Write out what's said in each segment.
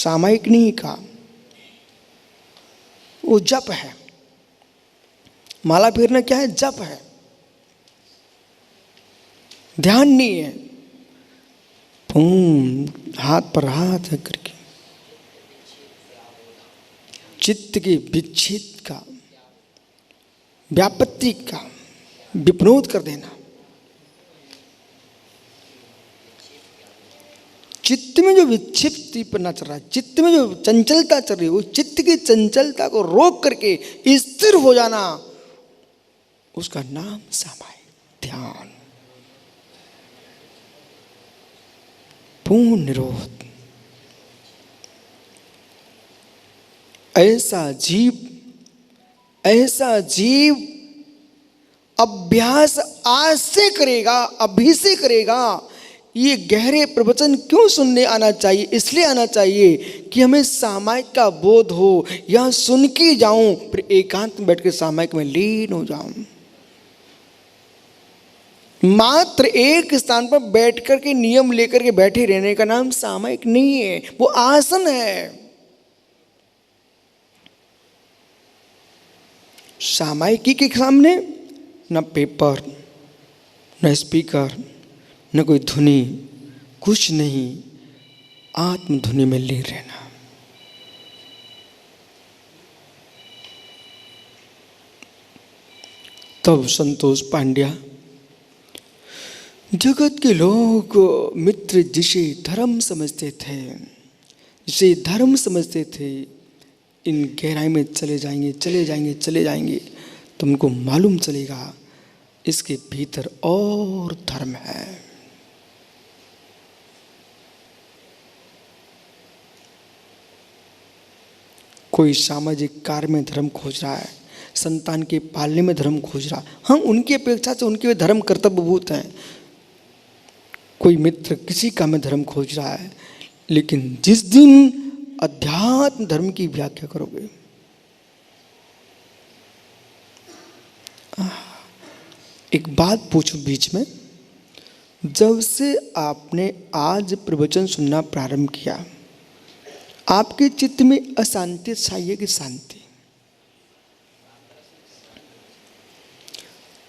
सामायिक नहीं कहा, वो जप है। माला फेरना क्या है? जप है, ध्यान नहीं है। हाथ पर हाथ करके चित्त के विच्छेद का, व्यापत्ति का विप्रोध कर देना। चित्त में जो विक्षिप्तपना चल रहा है, चित्त में जो चंचलता चल रही है, वो चित्त की चंचलता को रोक करके स्थिर हो जाना, उसका नाम सामायिक ध्यान, पूर्ण निरोध। ऐसा जीव अभ्यास आज से करेगा, अभी से करेगा। ये गहरे प्रवचन क्यों सुनने आना चाहिए? इसलिए आना चाहिए कि हमें सामायिक का बोध हो, या सुन के जाऊं फिर एकांत में बैठ के सामायिक में लीन हो जाऊं। मात्र एक स्थान पर बैठ कर के नियम लेकर के बैठे रहने का नाम सामायिक नहीं है, वो आसन है। सामायिकी के सामने न पेपर, न स्पीकर, न कोई धुनी, कुछ नहीं, आत्मधुनी में लीन रहना। तब संतोष पांड्या, जगत के लोग मित्र जिसे धर्म समझते थे, जिसे धर्म समझते थे, इन गहराई में चले जाएंगे, चले जाएंगे, चले जाएंगे, तुमको मालूम चलेगा इसके भीतर और धर्म है। कोई सामाजिक कार्य में धर्म खोज रहा है, संतान के पालने में धर्म खोज रहा है, हम उनकी अपेक्षा से उनके धर्म कर्तव्यभूत हैं। कोई मित्र किसी काम में धर्म खोज रहा है, लेकिन जिस दिन अध्यात्म धर्म की व्याख्या करोगे, एक बात पूछूं बीच में, जब से आपने आज प्रवचन सुनना प्रारंभ किया, आपके चित्त में अशांति छाई है कि शांति?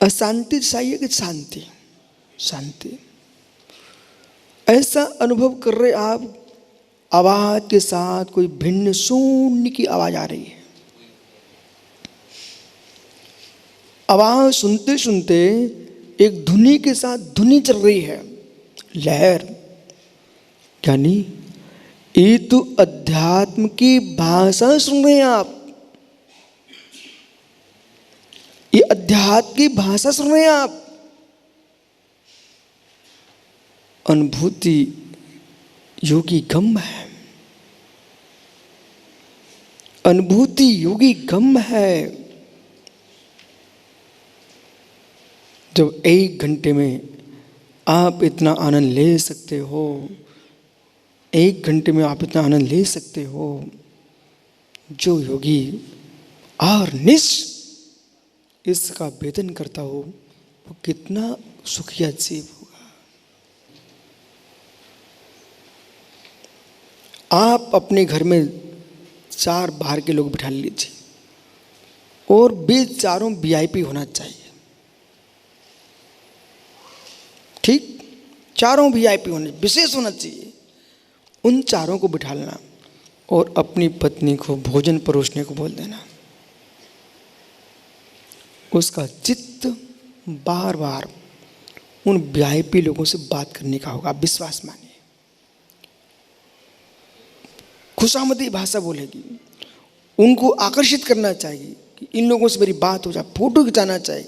अशांति छाई है कि शांति? शांति। ऐसा अनुभव कर रहे आप, आवाज के साथ कोई भिन्न शून्य की आवाज आ रही है। आवाज सुनते सुनते एक धुनी के साथ धुनी चल रही है, लहर। यानी ये तो अध्यात्म की भाषा सुन रहे हैं आप, ये अध्यात्म की भाषा सुन रहे हैं आप। अनुभूति योगी गम है, अनुभूति योगी गम है। जब 1 घंटे में आप इतना आनंद ले सकते हो, 1 घंटे में आप इतना आनंद ले सकते हो, जो योगी अहर्निश इसका वेदन करता हो, वो कितना सुखिया जीव होगा। आप अपने घर में 4 बाहर के लोग बिठा लीजिए, और वे चारों वीआईपी होना चाहिए, ठीक? चारों वीआईपी होने, विशेष होना चाहिए। उन चारों को बिठा लेना और अपनी पत्नी को भोजन परोसने को बोल देना। उसका चित्त बार बार उन वीआईपी लोगों से बात करने का होगा, आप विश्वास मानिए। खुशामदी भाषा बोलेगी, उनको आकर्षित करना चाहिए कि इन लोगों से मेरी बात हो जाए, फोटो खिंचाना चाहिए।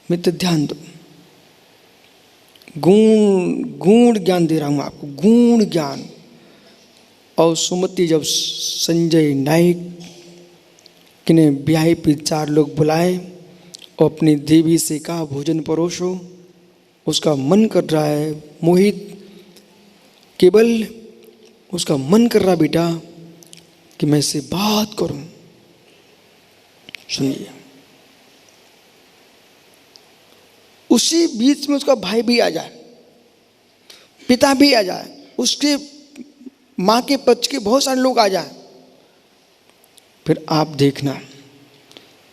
मित्र ध्यान दो, गुण ज्ञान दे रहा हूं आपको, गुण ज्ञान। और सुमति जब संजय नाइक ने वीआईपी 4 लोग बुलाए और अपनी देवी से कहा भोजन परोसो, उसका मन कर रहा है मोहित, केवल उसका मन कर रहा बेटा कि मैं इससे बात करूं। सुनिए, उसी बीच में उसका भाई भी आ जाए, पिता भी आ जाए, उसके माँ के पक्ष के बहुत सारे लोग आ जाएं, फिर आप देखना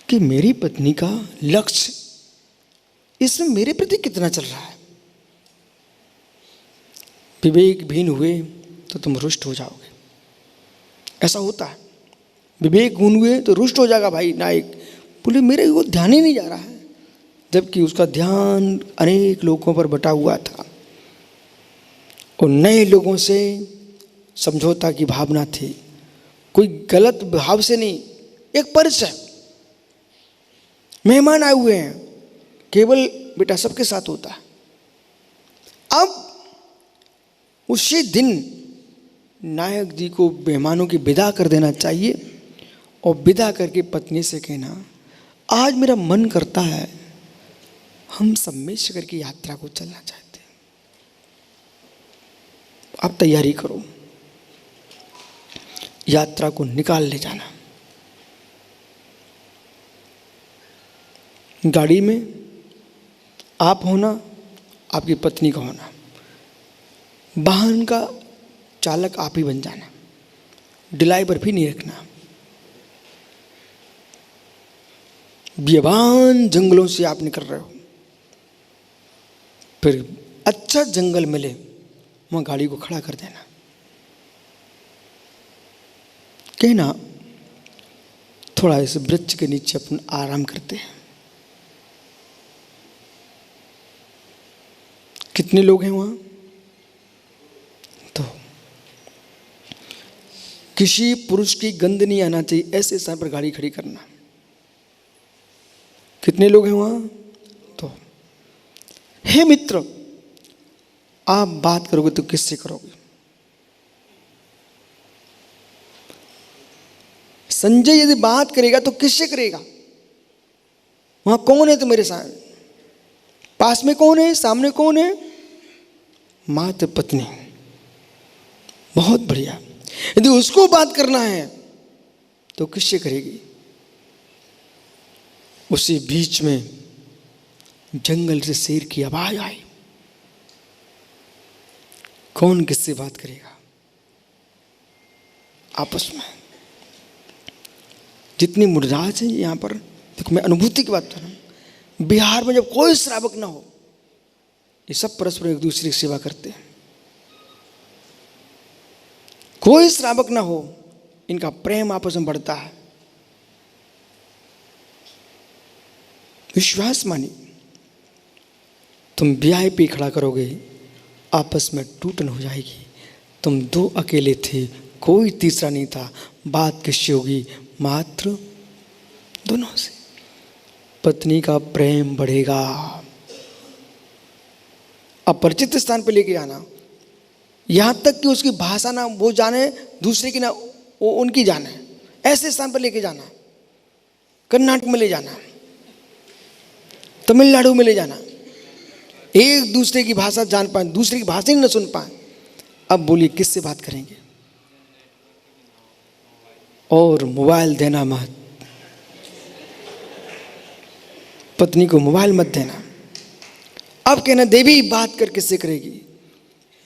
कि मेरी पत्नी का लक्ष्य इसमें मेरे प्रति कितना चल रहा है। विवेकहीन हुए तो तुम रुष्ट हो जाओगे, ऐसा होता है। विवेकहीन हुए तो रुष्ट हो जाएगा भाई नायक, बोले मेरे को ध्यान ही नहीं जा रहा है, जबकि उसका ध्यान अनेक लोगों पर बटा हुआ था और नए लोगों से समझौता की भावना थी, कोई गलत भाव से नहीं, एक परिचय, मेहमान आए हुए हैं, केवल बेटा सबके साथ होता है। अब उसी दिन नायक जी को मेहमानों की विदा कर देना चाहिए और विदा करके पत्नी से कहना, आज मेरा मन करता है हम सब मिल करके यात्रा को चलना चाहते हैं, आप तैयारी करो, यात्रा को निकाल ले जाना। गाड़ी में आप होना, आपकी पत्नी का होना, वाहन का चालक आप ही बन जाना, ड्राइवर भी नहीं रखना। बेबान जंगलों से आप निकल रहे हो, फिर अच्छा जंगल मिले वहां गाड़ी को खड़ा कर देना, कहना थोड़ा इस वृक्ष के नीचे अपन आराम करते हैं। कितने लोग हैं वहां? तो किसी पुरुष की गंध नहीं आना चाहिए, ऐसे स्थान पर गाड़ी खड़ी करना। कितने लोग हैं वहां? तो हे मित्र, आप बात करोगे तो किससे करोगे? संजय यदि बात करेगा तो किससे करेगा? वहां कौन है तुम्हारे साथ? पास में कौन है? सामने कौन है? मात्र पत्नी। बहुत बढ़िया। यदि उसको बात करना है तो किससे करेगी? उसी बीच में जंगल से शेर की आवाज आई। कौन किससे बात करेगा? आपस में जितनी मुर्जाज है यहां पर, देखो मैं अनुभूति की बात कर रहा हूं। बिहार में जब कोई श्रावक ना हो, ये सब परस्पर एक दूसरे की सेवा करते हैं। कोई श्रावक ना हो, इनका प्रेम आपस में बढ़ता है। विश्वास मानिए, तुम वीआईपी खड़ा करोगे, आपस में टूटन हो जाएगी। तुम दो अकेले थे, कोई तीसरा नहीं था, बात किससे होगी? मात्र दोनों से। पत्नी का प्रेम बढ़ेगा। अपरिचित स्थान पर लेके जाना, यहां तक कि उसकी भाषा ना वो जाने, दूसरे की ना वो उनकी जाने, ऐसे स्थान पर लेके जाना। कर्नाटक में ले जाना, तमिलनाडु में ले जाना, एक दूसरे की भाषा जान पाए, दूसरे की भाषा ही न सुन पाए। अब बोलिए किससे बात करेंगे? और मोबाइल देना मत, पत्नी को मोबाइल मत देना। अब कहना देवी बात कर किससे करेगी?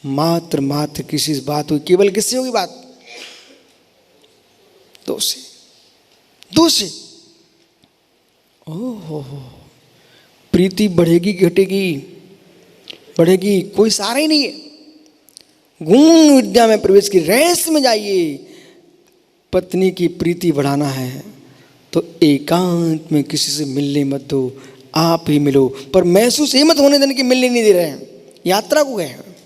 मात्र किसी से बात हुई, केवल किससे होगी बात? दो से। ओहो, प्रीति बढ़ेगी घटेगी? बढ़ेगी। कोई सहारा ही नहीं है। गुण विद्या में प्रवेश की रहस्य में जाइए। पत्नी की प्रीति बढ़ाना है तो एकांत में किसी से मिलने मत दो, आप ही मिलो। पर महसूस ही मत होने देने की मिलने नहीं दे रहे हैं, यात्रा को गए हैं।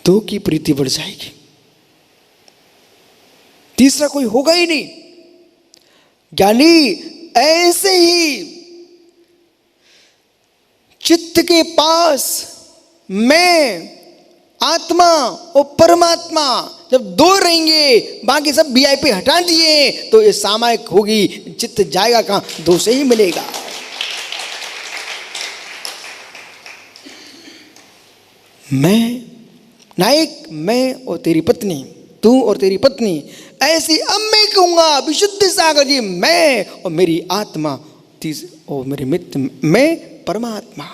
दो की प्रीति बढ़ जाएगी, तीसरा कोई होगा ही नहीं। ज्ञानी ऐसे ही चित्त के पास मैं, आत्मा और परमात्मा जब दो रहेंगे, बाकी सब वीआईपी हटा दिए तो ये सामायिक होगी। चित्त जाएगा कहां? दो से ही मिलेगा। मैं नायक, मैं और तेरी पत्नी, तू और तेरी पत्नी, ऐसी अब मैं कहूंगा विशुद्ध सागर जी, मैं और मेरी आत्मा, और मेरे मित्र, मैं परमात्मा।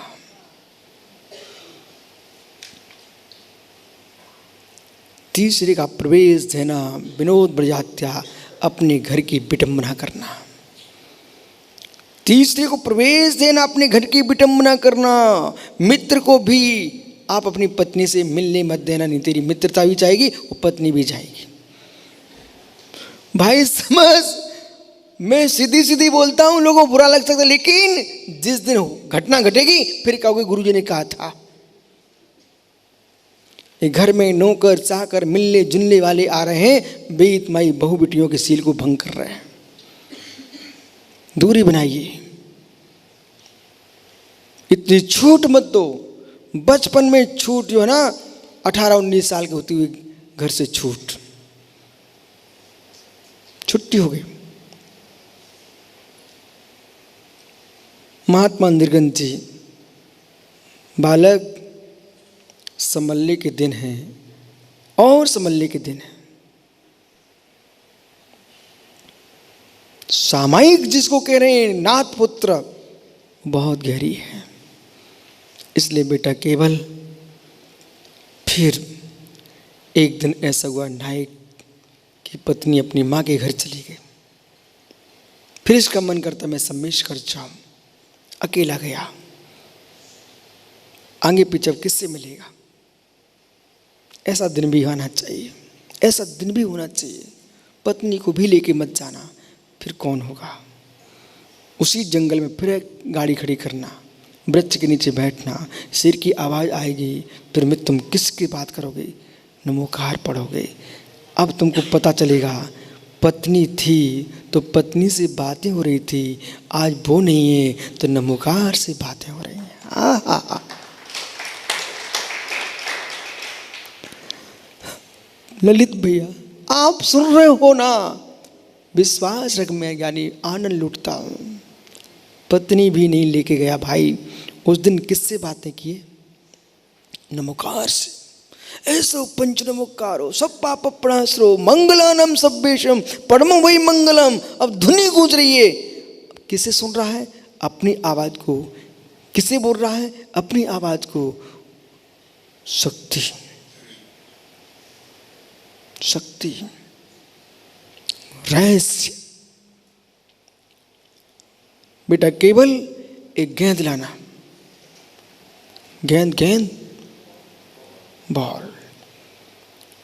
तीसरे का प्रवेश देना, विनोद बरजात्या, अपने घर की विडंबना करना। तीसरे को प्रवेश देना, अपने घर की विडंबना करना। मित्र को भी आप अपनी पत्नी से मिलने मत देना, नहीं तेरी मित्रता भी जाएगी और पत्नी भी जाएगी। भाई समझ, मैं सीधी सीधी बोलता हूं, लोगों को बुरा लग सकता है, लेकिन जिस दिन घटना घटेगी फिर कहोगे गुरुजी ने कहा था। ये घर में नौकर चाकर मिलने जुलने वाले आ रहे हैं, बेईत माई बहू बेटियों के सील को भंग कर रहे हैं। दूरी बनाइए, इतनी छूट मत दो। बचपन में छूट जो है ना, 18-19 साल की होती हुई घर से छुट्टी हो गई। महात्मा निर्गन जी, बालक संभलने के दिन हैं और संभलने के दिन है। सामायिक जिसको कह रहे हैं नाथ पुत्र, बहुत गहरी है। इसलिए बेटा केवल, फिर एक दिन ऐसा हुआ, नायक की पत्नी अपनी माँ के घर चली गई। फिर इसका मन करता मैं सम्मेश कर जाऊं, अकेला गया, आगे पीछे किससे मिलेगा। ऐसा दिन भी आना चाहिए, ऐसा दिन भी होना चाहिए। पत्नी को भी लेके मत जाना, फिर कौन होगा। उसी जंगल में फिर गाड़ी खड़ी करना, वृक्ष के नीचे बैठना, सिर की आवाज़ आएगी, फिर में तुम किसकी बात करोगे, नमोकार पढ़ोगे। अब तुमको पता चलेगा, पत्नी थी तो पत्नी से बातें हो रही थी, आज वो नहीं है तो नमोकार से बातें हो रही हैं। ललित भैया आप सुन रहे हो ना, विश्वास रख, मैं यानी आनंद लूटता हूँ। पत्नी भी नहीं लेके गया भाई, उस दिन किससे बातें किए, नमोकार से। ऐसो पंच नमोकारो सब पाप प्रणाश्रो मंगलानम सब्बेशम परम वही मंगलम। अब धुनी गूंज रही है, किसे सुन रहा है, अपनी आवाज को। किसे बोल रहा है, अपनी आवाज को। शक्ति, शक्ति, रहस्य। बेटा केवल एक गेंद लाना, गेंद बॉल,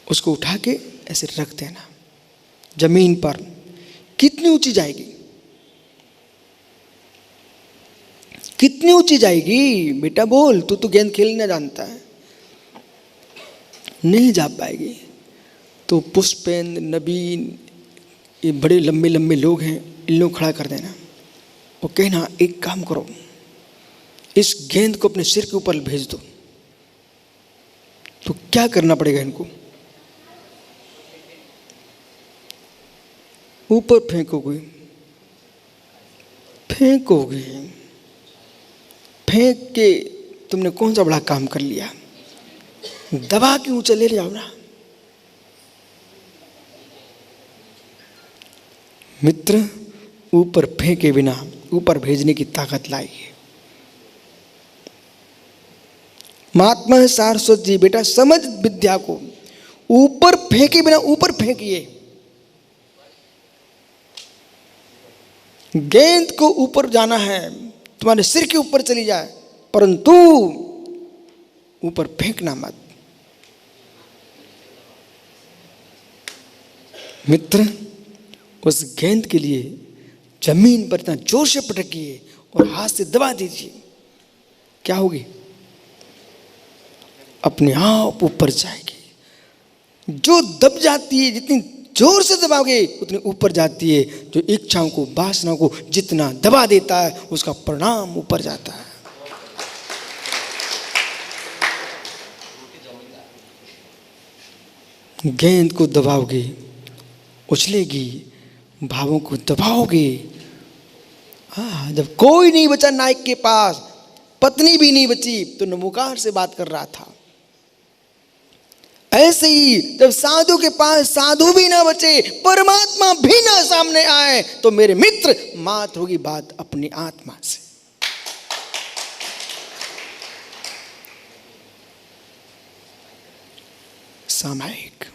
उसको उठा के ऐसे रख देना जमीन पर। कितनी ऊंची जाएगी, कितनी ऊंची जाएगी बेटा बोल, तू तो गेंद खेलना जानता है। नहीं जा पाएगी। तो पुष्पेंद्र, नवीन, ये बड़े लंबे लंबे लोग हैं, इन लोग खड़ा कर देना और कहना एक काम करो, इस गेंद को अपने सिर के ऊपर भेज दो। तो क्या करना पड़ेगा इनको, ऊपर फेंकोगे, फेंकोगे, फेंक के तुमने कौन सा बड़ा काम कर लिया, दबा के ऊंचा ले जाओ ना। मित्र ऊपर फेंके बिना ऊपर भेजने की ताकत लाई है। महात्मा सारस्वत जी, बेटा समझ विद्या को, ऊपर फेंके बिना ऊपर फेंकिए। गेंद को ऊपर जाना है, तुम्हारे सिर के ऊपर चली जाए, परंतु ऊपर फेंकना मत। मित्र उस गेंद के लिए जमीन पर इतना जोर से पटकिए और हाथ से दबा दीजिए, क्या होगी, अपने आप ऊपर जाएगी। जो दब जाती है, जितनी जोर से दबाओगे उतनी ऊपर जाती है। जो इच्छाओं को, वासनाओं को जितना दबा देता है उसका परिणाम ऊपर जाता है। गेंद को दबाओगे उछलेगी, भावों को दबाओगे। जब कोई नहीं बचा नायक के पास, पत्नी भी नहीं बची, तो नमोकार से बात कर रहा था। ऐसे ही जब साधु के पास साधु भी ना बचे, परमात्मा भी ना सामने आए, तो मेरे मित्र मात होगी बात अपनी आत्मा से। सामायिक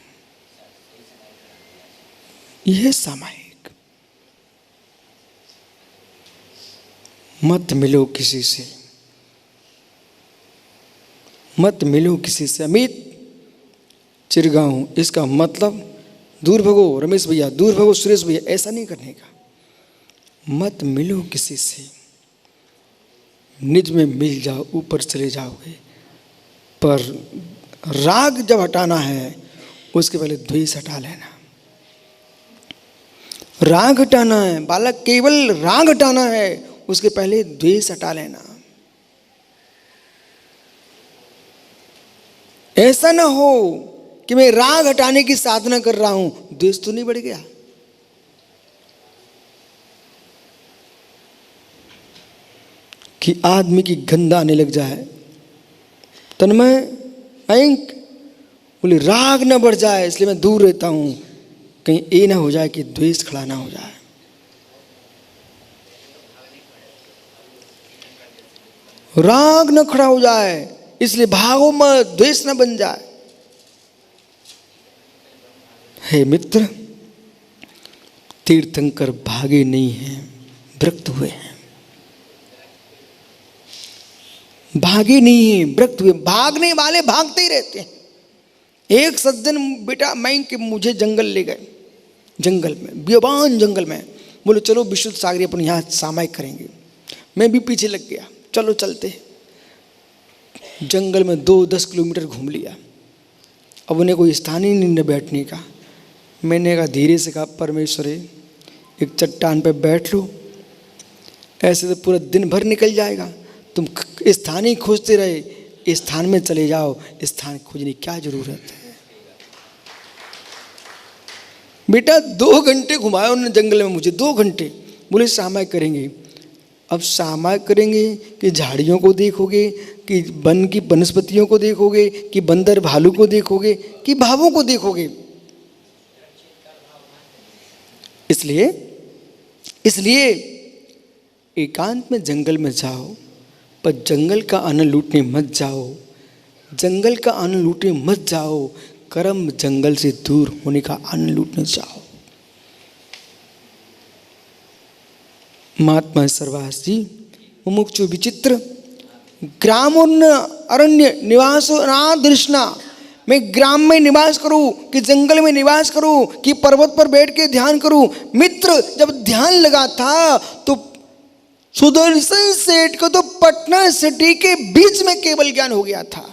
यह सामायिक। मत मिलो किसी से, मत मिलो किसी से। अमित चिरगांव, इसका मतलब दूर भगो रमेश भैया, दूर भगो सुरेश भैया, ऐसा नहीं करने का। मत मिलो किसी से, निज में मिल जाओ, ऊपर चले जाओगे। पर राग जब हटाना है उसके पहले द्वेष हटा लेना। राग हटाना है बालक, केवल राग हटाना है, उसके पहले द्वेष हटा लेना। ऐसा ना हो कि मैं राग हटाने की साधना कर रहा हूं, द्वेष तो नहीं बढ़ गया। कि आदमी की गंध आने लग जाए। तन्मय मयंक बोले राग ना बढ़ जाए इसलिए मैं दूर रहता हूं, कहीं ये ना हो जाए कि द्वेष खड़ा ना हो जाए। राग न खड़ा हो जाए इसलिए भागो मत, द्वेष न बन जाए। हे मित्र, तीर्थंकर भागे नहीं हैं, विरक्त हुए हैं। भागे नहीं हैं, विरक्त हुए। भागने वाले भागते ही रहते हैं। एक सज्जन बेटा मैं कि मुझे जंगल ले गए, जंगल में, बियाबान जंगल में, बोले चलो विशुद्ध सागरी अपन यहाँ सामायिक करेंगे। मैं भी पीछे लग गया, चलो चलते। जंगल में 2-10 किलोमीटर घूम लिया। अब उन्हें कोई स्थान ही नहीं बैठने का। मैंने कहा धीरे से कहा परमेश्वर एक चट्टान पे बैठ लो, ऐसे तो पूरा दिन भर निकल जाएगा। तुम स्थान ही खोजते रहे, इस स्थान में चले जाओ, स्थान खोजने की क्या जरूरत है। बेटा 2 घंटे घुमाया उन्होंने जंगल में मुझे, 2 घंटे। बोले सामायिक करेंगे। अब सामायिक करेंगे कि झाड़ियों को देखोगे, कि वन की वनस्पतियों को देखोगे, कि बंदर भालू को देखोगे, कि भावों को देखोगे। इसलिए एकांत में जंगल में जाओ, पर जंगल का आनंद लूटने मत जाओ। जंगल का आनंद लूटने मत जाओ, कर्म जंगल से दूर होने का आनंद लूटने जाओ। महात्मा सर्वास जी मुमुक्षु विचित्र ग्राम अरण्य निवास नादृष्णा। मैं ग्राम में निवास करूं कि जंगल में निवास करूं कि पर्वत पर बैठ के ध्यान करूं। मित्र जब ध्यान लगा था तो सुदर्शन सेठ को तो पटना सिटी के बीच में केवल ज्ञान हो गया था।